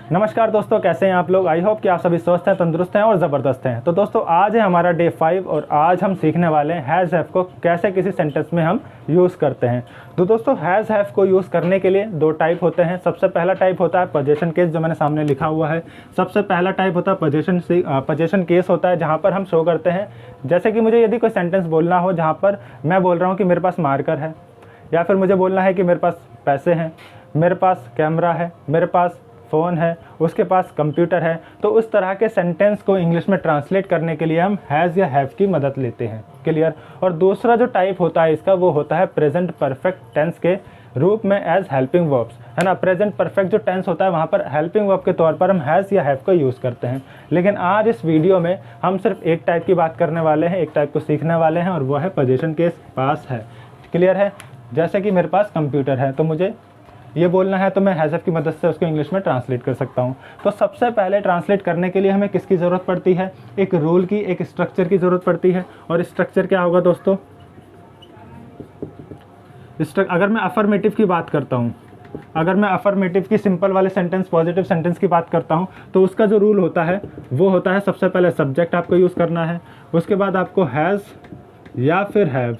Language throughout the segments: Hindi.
नमस्कार दोस्तों, कैसे हैं आप लोग। आई होप कि आप सभी स्वस्थ हैं, तंदुरुस्त हैं और ज़बरदस्त हैं। तो दोस्तों आज है हमारा डे 5 और आज हम सीखने वाले हैं हैज़ हैव को कैसे किसी सेंटेंस में हम यूज़ करते हैं। तो दोस्तों हैज़ हैव को यूज़ करने के लिए दो टाइप होते हैं। सबसे पहला टाइप होता है पोजीशन केस, जो मैंने सामने लिखा हुआ है। सबसे पहला टाइप होता है पोजीशन केस होता है, जहाँ पर हम शो करते हैं। जैसे कि मुझे यदि कोई सेंटेंस बोलना हो जहाँ पर मैं बोल रहा हूँ कि मेरे पास मार्कर है, या फिर मुझे बोलना है कि मेरे पास पैसे हैं, मेरे पास कैमरा है, मेरे पास फ़ोन है, उसके पास कंप्यूटर है, तो उस तरह के सेंटेंस को इंग्लिश में ट्रांसलेट करने के लिए हम हैज़ या हैव की मदद लेते हैं। क्लियर। और दूसरा जो टाइप होता है इसका, वो होता है प्रेजेंट परफेक्ट टेंस के रूप में एज हेल्पिंग वर्ब्स, है ना। प्रेजेंट परफेक्ट जो टेंस होता है वहाँ पर हेल्पिंग वर्ब के तौर पर हम हैज़ या हैव को यूज़ करते हैं। लेकिन आज इस वीडियो में हम सिर्फ एक टाइप की बात करने वाले हैं, एक टाइप को सीखने वाले हैं, और वो है पोजीशन केस पास है। क्लियर है। जैसे कि मेरे पास कंप्यूटर है, तो मुझे ये बोलना है तो मैं हैज़ हैव की मदद से उसको इंग्लिश में ट्रांसलेट कर सकता हूँ। तो सबसे पहले ट्रांसलेट करने के लिए हमें किसकी ज़रूरत पड़ती है? एक रूल की, एक स्ट्रक्चर की ज़रूरत पड़ती है। और स्ट्रक्चर क्या होगा दोस्तों? अगर मैं अफर्मेटिव की बात करता हूँ, अगर मैं अफर्मेटिव की सिंपल वाले सेंटेंस, पॉजिटिव सेंटेंस की बात करता हूँ, तो उसका जो रूल होता है वो होता है सबसे पहले सब्जेक्ट आपको यूज़ करना है, उसके बाद आपको हैज़ या फिर हैव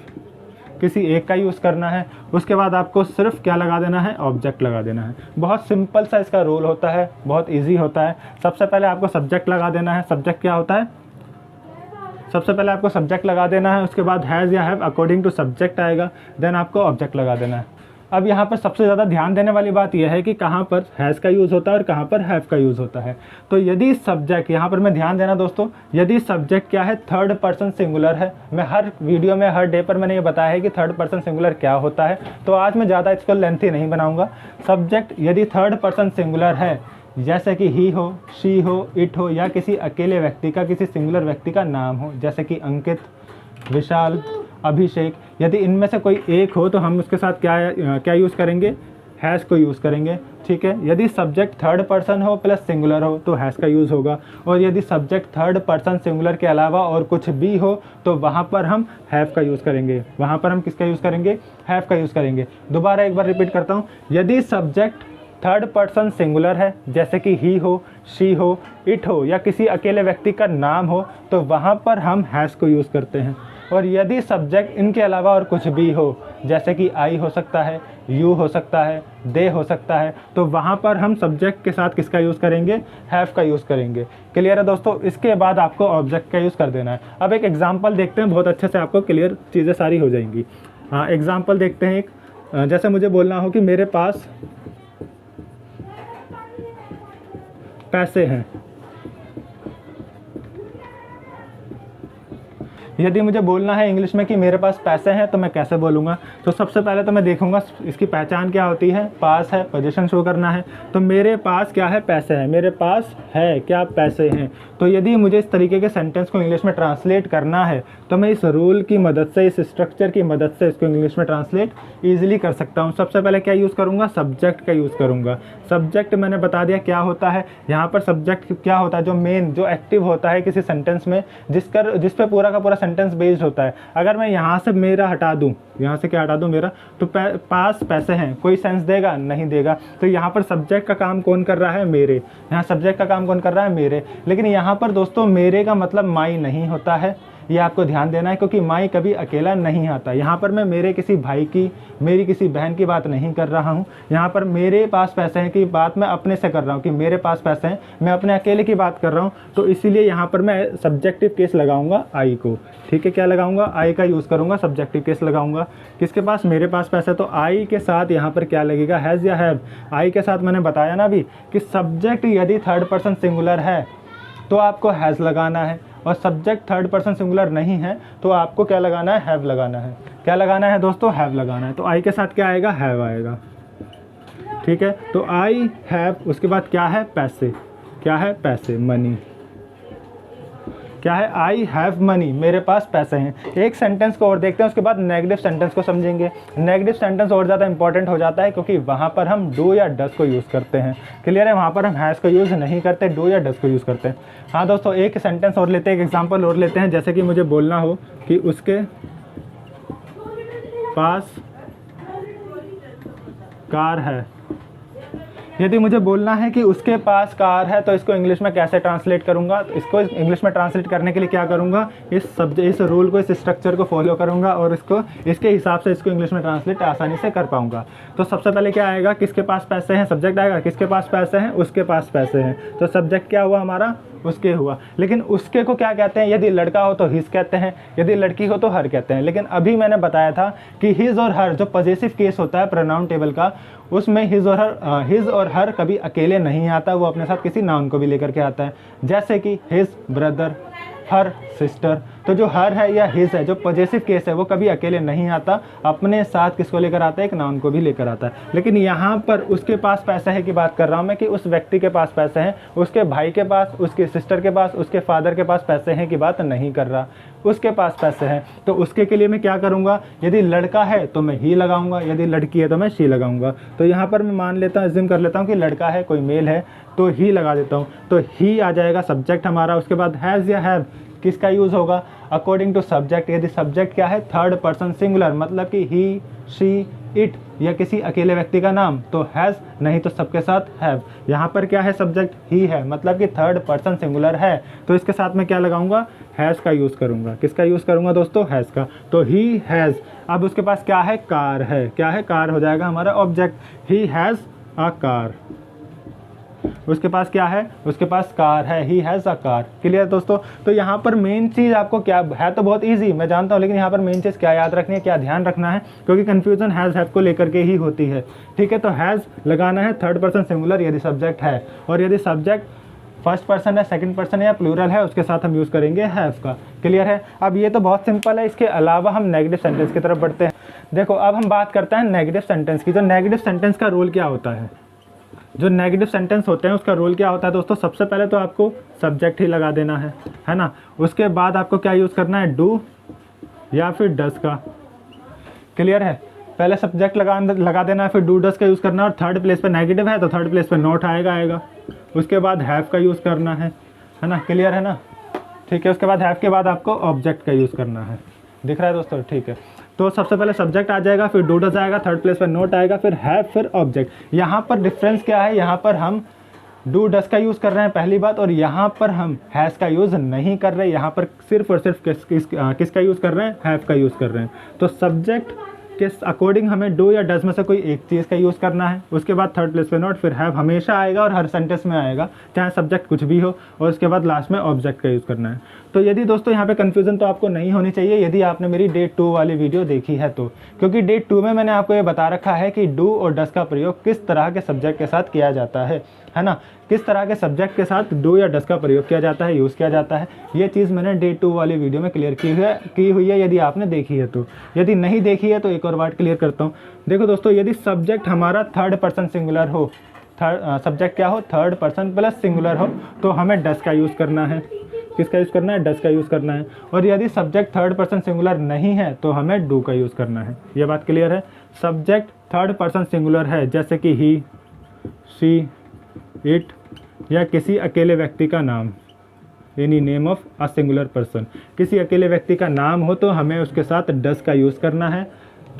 किसी एक का यूज़ करना है, उसके बाद आपको सिर्फ क्या लगा देना है? ऑब्जेक्ट लगा देना है। बहुत सिंपल सा इसका रूल होता है, बहुत इजी होता है। सबसे पहले आपको सब्जेक्ट लगा देना है। सब्जेक्ट क्या होता है? सबसे पहले आपको सब्जेक्ट लगा देना है, उसके बाद हैज़ या हैव अकॉर्डिंग टू सब्जेक्ट आएगा, देन आपको ऑब्जेक्ट लगा देना है। अब यहाँ पर सबसे ज़्यादा ध्यान देने वाली बात यह है कि कहाँ पर हैज़ का यूज़ होता है और कहाँ पर हैव का यूज़ होता है। तो यदि सब्जेक्ट, यहाँ पर मैं ध्यान देना दोस्तों, यदि सब्जेक्ट क्या है? थर्ड पर्सन सिंगुलर है। मैं हर वीडियो में, हर डे पर मैंने ये बताया है कि थर्ड पर्सन सिंगुलर क्या होता है, तो आज मैं ज़्यादा इसको लेंथी नहीं बनाऊँगा। सब्जेक्ट यदि थर्ड पर्सन सिंगुलर है, जैसे कि ही हो, शी हो, इट हो, या किसी अकेले व्यक्ति का, किसी सिंगुलर व्यक्ति का नाम हो, जैसे कि अंकित, विशाल, अभिषेक, यदि इनमें से कोई एक हो तो हम उसके साथ क्या यूज़ करेंगे? हैज़ को यूज़ करेंगे। ठीक है। यदि सब्जेक्ट थर्ड पर्सन हो प्लस सिंगुलर हो तो हैज़ का यूज़ होगा, और यदि सब्जेक्ट थर्ड पर्सन सिंगुलर के अलावा और कुछ भी हो तो वहाँ पर हम हैव का यूज़ करेंगे। वहाँ पर हम किसका यूज़ करेंगे? हैव का यूज़ करेंगे। दोबारा एक बार रिपीट करता हूँ। यदि सब्जेक्ट थर्ड पर्सन सिंगुलर है, जैसे कि ही हो, शी हो, इट हो, या किसी अकेले व्यक्ति का नाम हो, तो वहाँ पर हम हैज़ को यूज़ करते हैं। और यदि सब्जेक्ट इनके अलावा और कुछ भी हो, जैसे कि आई हो सकता है, यू हो सकता है, दे हो सकता है, तो वहाँ पर हम सब्जेक्ट के साथ किसका यूज़ करेंगे? हैव का यूज़ करेंगे। क्लियर है दोस्तों। इसके बाद आपको ऑब्जेक्ट का यूज़ कर देना है। अब एक एग्जांपल देखते हैं, बहुत अच्छे से आपको क्लियर चीज़ें सारी हो जाएंगी। हाँ, एग्जांपल देखते हैं। एक जैसे मुझे बोलना हो कि मेरे पास पैसे हैं। यदि मुझे बोलना है इंग्लिश में कि मेरे पास पैसे हैं, तो मैं कैसे बोलूँगा? तो सबसे पहले तो मैं देखूँगा इसकी पहचान क्या होती है। पास है, पोजीशन शो करना है, तो मेरे पास क्या है? पैसे हैं। मेरे पास है क्या? पैसे हैं। तो यदि मुझे इस तरीके के सेंटेंस को इंग्लिश में ट्रांसलेट करना है तो मैं इस रूल की मदद से, इस स्ट्रक्चर की मदद से इसको इंग्लिश में ट्रांसलेट ईजिली कर सकता हूँ। सबसे पहले क्या यूज़ करूँगा? सब्जेक्ट का यूज़ करूँगा। सब्जेक्ट मैंने बता दिया क्या होता है। यहाँ पर सब्जेक्ट क्या होता है? जो मेन, जो एक्टिव होता है किसी सेंटेंस में, जिस पर पूरा का पूरा सेंटेंस बेस्ड होता है। अगर मैं यहाँ से मेरा हटा दूँ, यहाँ से क्या हटा दूँ? मेरा, तो पास पैसे हैं, कोई सेंस देगा? नहीं देगा। तो यहाँ पर सब्जेक्ट का काम कौन कर रहा है? मेरे। यहाँ सब्जेक्ट का काम कौन कर रहा है? मेरे। लेकिन यहाँ पर दोस्तों मेरे का मतलब माई नहीं होता है, ये आपको ध्यान देना है, क्योंकि माई कभी अकेला नहीं आता। यहाँ पर मैं मेरे किसी भाई की, मेरी किसी बहन की बात नहीं कर रहा हूँ। यहाँ पर मेरे पास पैसे हैं की बात मैं अपने से कर रहा हूँ, कि मेरे पास पैसे हैं, मैं अपने अकेले की बात कर रहा हूँ। तो इसीलिए यहाँ पर मैं सब्जेक्टिव केस लगाऊंगा आई को। ठीक है। क्या लगाऊंगा? आई का यूज़ करूँगा, सब्जेक्टिव केस लगाऊंगा। किसके पास? मेरे पास पैसा। तो आई के साथ यहाँ पर क्या लगेगा? हैज़ या हैव। आई के साथ मैंने बताया ना अभी कि सब्जेक्ट यदि थर्ड पर्सन सिंगुलर है तो आपको हैज़ लगाना है, और सब्जेक्ट थर्ड पर्सन सिंगुलर नहीं है तो आपको क्या लगाना है? हैव लगाना है। क्या लगाना है दोस्तों? हैव लगाना है। तो आई के साथ क्या आएगा? हैव आएगा। ठीक है। तो आई हैव, उसके बाद क्या है? पैसे। क्या है? पैसे, मनी। क्या है? आई हैव मनी, मेरे पास पैसे हैं। एक सेंटेंस को और देखते हैं, उसके बाद नेगेटिव सेंटेंस को समझेंगे। नेगेटिव सेंटेंस और ज़्यादा इंपॉर्टेंट हो जाता है क्योंकि वहाँ पर हम डू या डस को यूज़ करते हैं। क्लियर है। वहाँ पर हम हैज़ को यूज़ नहीं करते, डू या डस को यूज़ करते हैं। हाँ दोस्तों, एक सेंटेंस और लेते हैं, एक एग्जाम्पल और लेते हैं। जैसे कि मुझे बोलना हो कि उसके पास कार है, यदि मुझे बोलना है कि उसके पास कार है तो इसको इंग्लिश में कैसे ट्रांसलेट करूंगा, तो इसको इंग्लिश में ट्रांसलेट करने के लिए क्या करूंगा, इस रूल को, इस स्ट्रक्चर को फॉलो करूंगा और इसके हिसाब से इसको इंग्लिश में ट्रांसलेट आसानी से कर पाऊंगा। तो सबसे पहले क्या आएगा, किसके पास पैसे हैं, सब्जेक्ट आएगा, किसके पास पैसे हैं, उसके पास पैसे हैं। तो सब्जेक्ट क्या हुआ हमारा, उसके हुआ। लेकिन उसके को क्या कहते हैं, यदि लड़का हो तो हिज कहते हैं, यदि लड़की हो तो हर कहते हैं। लेकिन अभी मैंने बताया था कि हिज और हर जो पॉजेसिव केस होता है प्रोनाउन टेबल का, उसमें हिज और हर कभी अकेले नहीं आता, वो अपने साथ किसी नाउन को भी लेकर के आता है। जैसे कि हिज ब्रदर, हर सिस्टर। तो जो हर है या हिज है, जो पॉजेसिव केस है, वो कभी अकेले नहीं आता, अपने साथ किसको लेकर आता है, एक नाउन को भी लेकर आता है। लेकिन यहाँ पर उसके पास पैसा है की बात कर रहा हूँ मैं, कि उस व्यक्ति के पास पैसे हैं, उसके भाई के पास, उसके सिस्टर के पास, उसके फादर के पास पैसे हैं की बात नहीं कर रहा, उसके पास पैसे हैं। तो उसके के लिए मैं क्या करूँगा, यदि लड़का है तो मैं ही लगाऊंगा, यदि लड़की है तो मैं शी लगाऊंगा। तो यहाँ पर मैं मान लेता हूँ, एज्यूम कर लेता हूँ कि लड़का है, कोई मेल है, तो ही लगा देता हूँ। तो ही आ जाएगा सब्जेक्ट हमारा। उसके बाद हैज़ या हैव किसका यूज़ होगा, अकॉर्डिंग टू सब्जेक्ट। यदि सब्जेक्ट क्या है, थर्ड पर्सन सिंगुलर, मतलब कि ही, शी, इट या किसी अकेले व्यक्ति का नाम, तो हैज़, नहीं तो सबके साथ हैव। यहाँ पर क्या है, सब्जेक्ट ही है, मतलब कि थर्ड पर्सन सिंगुलर है, तो इसके साथ में क्या लगाऊंगा, हैज़ का यूज़ करूंगा। किसका यूज़ करूंगा दोस्तों, हैज़ का। तो ही हैज़, अब उसके पास क्या है, कार है। क्या है, कार हो जाएगा हमारा object. He has a car. उसके पास क्या है, उसके पास कार है, he has a car. Clear दोस्तों। तो यहाँ पर मेन चीज़ आपको क्या है, तो बहुत इजी मैं जानता हूँ, लेकिन यहाँ पर मेन चीज़ क्या याद रखनी है, क्या ध्यान रखना है, क्योंकि कन्फ्यूजन हैज़ हैव को लेकर के ही होती है। ठीक है, तो हैज़ लगाना है थर्ड पर्सन सिंगुलर यदि सब्जेक्ट है, और यदि सब्जेक्ट फर्स्ट पर्सन है, सेकंड पर्सन है या प्लूरल है, उसके साथ हम यूज़ करेंगे हैव का। क्लियर है। अब ये तो बहुत सिंपल है। इसके अलावा हम नेगेटिव सेंटेंस की तरफ बढ़ते हैं। देखो अब हम बात करते हैं नेगेटिव सेंटेंस की। तो नेगेटिव सेंटेंस का रोल क्या होता है, जो नेगेटिव सेंटेंस होते हैं उसका रोल क्या होता है दोस्तों, सबसे पहले तो आपको सब्जेक्ट ही लगा देना है ना। उसके बाद आपको क्या यूज़ करना है, डू या फिर डस का। क्लियर है। पहले सब्जेक्ट लगा देना है, फिर डू डस का यूज़ करना है, और थर्ड प्लेस पे नेगेटिव है तो थर्ड प्लेस पे नॉट आएगा। उसके बाद हैव का यूज़ करना है ना। क्लियर है ना। ठीक है। उसके बाद हैव के बाद आपको ऑब्जेक्ट का यूज़ करना है। दिख रहा है दोस्तों। ठीक है। तो सबसे पहले सब्जेक्ट आ जाएगा, फिर डू डस आएगा, थर्ड प्लेस पर नोट आएगा, फिर हैव, फिर ऑब्जेक्ट। यहाँ पर डिफरेंस क्या है, यहाँ पर हम डू डस का यूज़ कर रहे हैं पहली बात, और यहाँ पर हम हैज़ का यूज़ नहीं कर रहे। यहाँ पर सिर्फ और सिर्फ किसका यूज़ कर रहे हैं, हैव का यूज़ कर रहे हैं। तो सब्जेक्ट के अकॉर्डिंग हमें डू या डस में से कोई एक चीज़ का यूज़ करना है। उसके बाद थर्ड प्लेस पे नॉट, फिर हैव हमेशा आएगा और हर सेंटेंस में आएगा, चाहे सब्जेक्ट कुछ भी हो, और उसके बाद लास्ट में ऑब्जेक्ट का यूज़ करना है। तो यदि दोस्तों यहाँ पे कन्फ्यूजन तो आपको नहीं होनी चाहिए यदि आपने मेरी डे 2 वाली वीडियो देखी है तो, क्योंकि डे 2 में मैंने आपको ये बता रखा है कि डू और डस का प्रयोग किस तरह के सब्जेक्ट के साथ किया जाता है ना। किस तरह के सब्जेक्ट के साथ डू या डस का प्रयोग किया जाता है, यूज़ किया जाता है। ये चीज़ मैंने डे 2 वाली वीडियो में क्लियर की हुई है यदि आपने देखी है तो। यदि नहीं देखी है तो एक और बात क्लियर करता हूँ। देखो दोस्तों, यदि सब्जेक्ट हमारा थर्ड पर्सन सिंगुलर हो, सब्जेक्ट क्या हो, थर्ड पर्सन प्लस सिंगुलर हो, तो हमें डस का यूज़ करना है। किसका यूज़ करना है, डस का यूज़ करना है। और यदि सब्जेक्ट थर्ड पर्सन सिंगुलर नहीं है तो हमें डू का यूज़ करना है। ये बात क्लियर है। सब्जेक्ट थर्ड पर्सन सिंगुलर है, जैसे कि ही, शी, इट या किसी अकेले व्यक्ति का नाम, any name of a singular person, किसी अकेले व्यक्ति का नाम हो तो हमें उसके साथ डस का यूज़ करना है।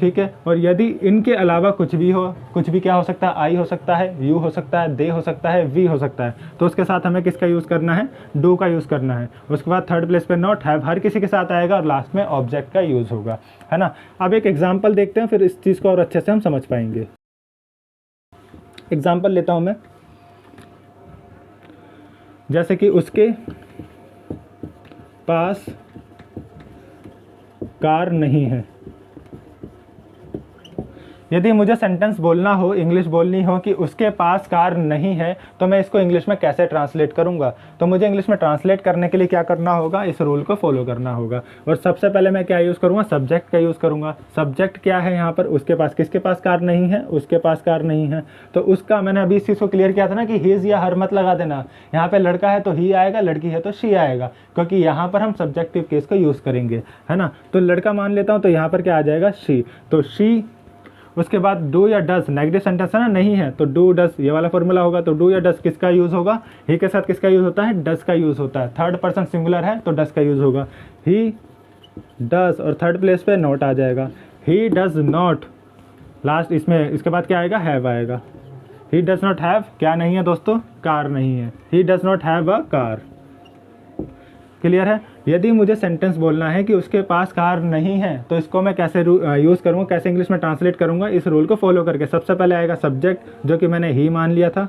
ठीक है। और यदि इनके अलावा कुछ भी हो, कुछ भी क्या हो सकता है, आई हो सकता है, यू हो सकता है, दे हो सकता है, वी हो सकता है, तो उसके साथ हमें किसका यूज़ करना है, डू का यूज़ करना है। उसके बाद थर्ड प्लेस पे नॉट, हैव हर किसी के साथ आएगा, और लास्ट में ऑब्जेक्ट का यूज़ होगा, है ना। अब एक एग्जाम्पल देखते हैं, फिर इस चीज़ को और अच्छे से हम समझ पाएंगे। एग्जाम्पल लेता हूँ मैं, जैसे कि उसके पास कार नहीं है। यदि मुझे सेंटेंस बोलना हो, इंग्लिश बोलनी हो कि उसके पास कार नहीं है, तो मैं इसको इंग्लिश में कैसे ट्रांसलेट करूंगा। तो मुझे इंग्लिश में ट्रांसलेट करने के लिए क्या करना होगा, इस रूल को फॉलो करना होगा। और सबसे पहले मैं क्या यूज़ करूंगा, सब्जेक्ट का यूज़ करूंगा। सब्जेक्ट क्या है यहाँ पर, उसके पास, किसके पास कार नहीं है, उसके पास कार नहीं है। तो उसका मैंने अभी इस चीज़ को क्लियर किया था ना कि हिज या हर मत लगा देना। यहाँ पर लड़का है तो ही आएगा, लड़की है तो शी आएगा, क्योंकि यहाँ पर हम सब्जेक्टिव केस को यूज़ करेंगे, है ना। तो लड़का मान लेता हूँ, तो यहाँ पर क्या आ जाएगा, शी। तो शी। उसके बाद डू या डस, नेगेटिव सेंटेंस है ना, नहीं है तो डू डस, ये वाला फॉर्मूला होगा। तो डू या डस किसका यूज़ होगा, ही के साथ किसका यूज़ होता है, डस का यूज़ होता है। थर्ड पर्सन सिंगुलर है तो डस का यूज़ होगा, ही डस, और थर्ड प्लेस पे नॉट आ जाएगा, ही डज नॉट। लास्ट इसमें इसके बाद क्या आएगा, हैव आएगा। ही डज़ नॉट हैव क्या नहीं है दोस्तों, कार नहीं है। ही does not have a car. Clear है। यदि मुझे सेंटेंस बोलना है कि उसके पास कार नहीं है तो इसको मैं कैसे यूज़ करूँगा, कैसे इंग्लिश में ट्रांसलेट करूँगा, इस रूल को फॉलो करके। सबसे पहले आएगा सब्जेक्ट, जो कि मैंने ही मान लिया था,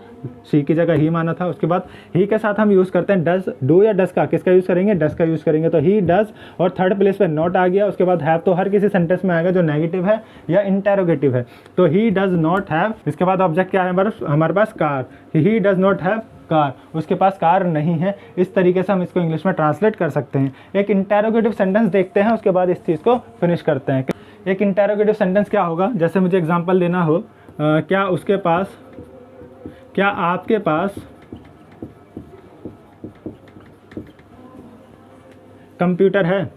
शी की जगह ही माना था। उसके बाद ही के साथ हम यूज़ करते हैं डज़, डू या डज़ का, किसका यूज़ करेंगे, डज़ का यूज़ करेंगे। तो ही डज़, और थर्ड प्लेस पे नॉट आ गया। उसके बाद हैव तो हर किसी सेंटेंस में आएगा जो नेगेटिव है या इंटेरोगेटिव है। तो ही डज़ नॉट हैव, इसके बाद ऑब्जेक्ट क्या है हमारे पास, car. He does not have car, उसके पास कार नहीं है। इस तरीके से हम इसको इंग्लिश में ट्रांसलेट कर सकते हैं। एक इंटेरोगेटिव सेंटेंस देखते हैं, उसके बाद इस चीज़ को फिनिश करते हैं। एक इंटेरोगेटिव सेंटेंस क्या होगा, जैसे मुझे एग्जांपल देना हो, क्या उसके पास, क्या आपके पास कंप्यूटर है।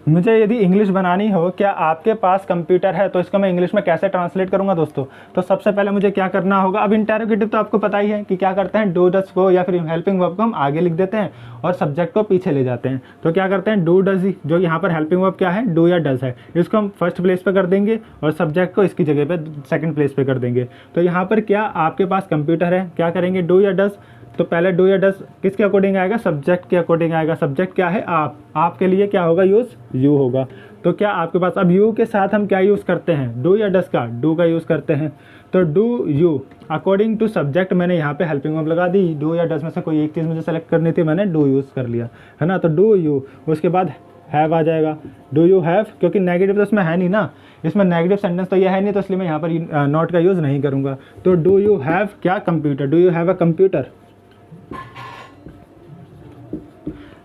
मुझे यदि इंग्लिश बनानी हो क्या आपके पास कंप्यूटर है, तो इसको मैं इंग्लिश में कैसे ट्रांसलेट करूंगा दोस्तों। तो सबसे पहले मुझे क्या करना होगा, अब इंटेरोगेटिव तो आपको पता ही है कि क्या करते हैं, डू डज को या फिर हेल्पिंग वर्ब को हम आगे लिख देते हैं और सब्जेक्ट को पीछे ले जाते हैं। तो क्या करते हैं, डू डज ही, जो यहाँ पर हेल्पिंग वर्ब क्या है, डू या डज है, इसको हम फर्स्ट प्लेस पे कर देंगे और सब्जेक्ट को इसकी जगह पे सेकंड प्लेस पे कर देंगे। तो यहाँ पर क्या आपके पास कंप्यूटर है, क्या करेंगे, डू या डज। तो पहले डू या डज किसके अकॉर्डिंग आएगा, सब्जेक्ट के अकॉर्डिंग आएगा। सब्जेक्ट क्या है, आप, आपके लिए क्या होगा यूज़, यू होगा। तो क्या आपके पास, अब यू के साथ हम क्या यूज़ करते हैं, डू या डज का, डू का यूज़ करते हैं। तो do you according to subject, मैंने यहाँ पे हेल्पिंग वर्ब लगा दी। डू या डज में से कोई एक चीज़ मुझे सेलेक्ट करनी थी, मैंने डू यूज़ कर लिया, है ना। तो डू यू, उसके बाद हैव आ जाएगा। डू यू हैव, क्योंकि नेगेटिव तो इसमें है नहीं ना, इसमें नेगेटिव सेंटेंस तो ये है नहीं, तो इसलिए मैं यहाँ पर नॉट का यूज़ नहीं करूँगा। तो डू यू हैव क्या, computer, do you have a computer,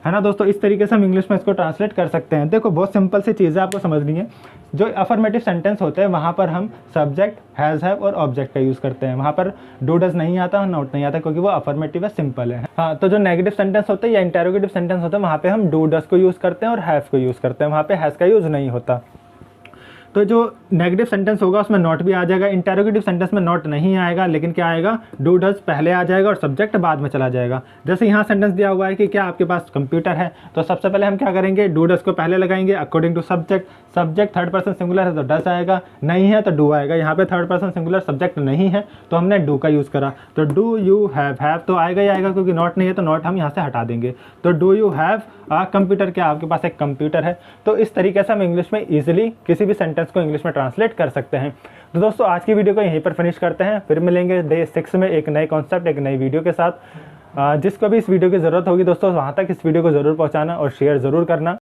है ना दोस्तों। इस तरीके से हम इंग्लिश में इसको ट्रांसलेट कर सकते हैं। देखो बहुत सिंपल सी चीज़ है, आपको समझनी है। जो अफर्मेटिव सेंटेंस होते हैं वहाँ पर हम सब्जेक्ट, हैज़, हैव और ऑब्जेक्ट का यूज़ करते हैं। वहाँ पर डू डज नहीं आता, नॉट नहीं आता, क्योंकि वो अफर्मेटिव है, सिंपल है। हाँ, तो जो नेगेटिव सेंटेंस होते हैं या इंटेरोगेटिव सेंटेंस होते हैं वहाँ पे हम डू डज को यूज़ करते हैं और हैव को यूज़ करते हैं, वहाँ पे हैज़ का यूज़ नहीं होता। तो जो नेगेटिव सेंटेंस होगा उसमें नॉट भी आ जाएगा। इंटेरोगेटिव सेंटेंस में नॉट नहीं आएगा, लेकिन क्या आएगा, डू डज पहले आ जाएगा और सब्जेक्ट बाद में चला जाएगा। जैसे यहाँ सेंटेंस दिया हुआ है कि क्या आपके पास कंप्यूटर है, तो सबसे पहले हम क्या करेंगे, डू डज को पहले लगाएंगे according to subject. Subject third person singular है तो डज आएगा, नहीं है तो डू आएगा। यहाँ पे थर्ड पर्सन सिंगुलर सब्जेक्ट नहीं है तो हमने डू का यूज़ करा, तो डू यू हैव तो आएगा ही आएगा, क्योंकि नॉट नहीं है तो नॉट हम यहाँ से हटा देंगे। तो डू यू हैव कंप्यूटर, क्या आपके पास एक कंप्यूटर है। तो इस तरीके से हम इंग्लिश में ईजिली किसी भी सेंटेंस को इंग्लिश में ट्रांसलेट कर सकते हैं। तो दोस्तों आज की वीडियो को यहीं पर फिनिश करते हैं, फिर मिलेंगे डे 6 में एक नए कॉन्सेप्ट, एक नई वीडियो के साथ। जिसको भी इस वीडियो की ज़रूरत होगी दोस्तों, वहाँ तक इस वीडियो को ज़रूर पहुँचाना और शेयर ज़रूर करना।